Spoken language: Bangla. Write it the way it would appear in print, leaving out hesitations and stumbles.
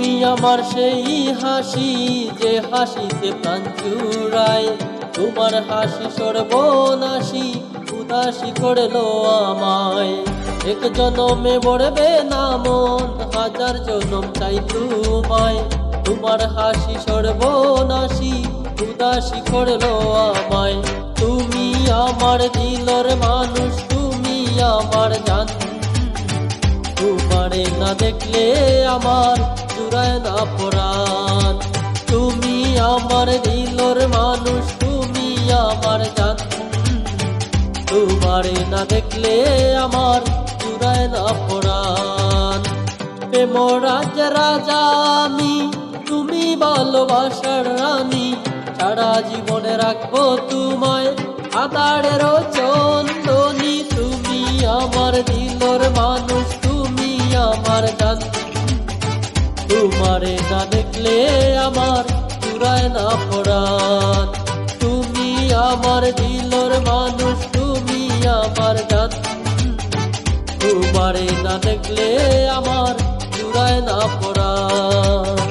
তুমি আমার সেই হাসি, যে হাসিতে প্রাণ জুড়ায়। তোমার হাসি সর্বনাশী, উদাসী করলো আমায়। এক জনমে মরবে না মন, হাজার জনম চাই তোমায়। তোমার হাসি সর্বনাশী, উদাসী করলো আমায়। তুমি আমার দিলের মানুষ, তুমি আমার জান। তোমারে না দেখলে আমার জুড়ায় না পরাণ। তুমি আমার দিলের মানুষ, তুমি আমার জান। তোমারে না দেখলে আমার জুড়ায় না পরাণ। প্রেম রাজ্যের রাজা আমি, তুমি ভালোবাসার রানী। সারা জীবনে রাখবো তোমায় আধারের চন্দনী। তুমি আমার দিলের মানুষ, তুমি আমার জান। তোমারে না দেখলে আমার জুড়ায় না পরাণ। তুমি আমার দিলের মানুষ, তুমি আমার জান। তোমারে না দেখলে আমার জুড়ায় না পরাণ।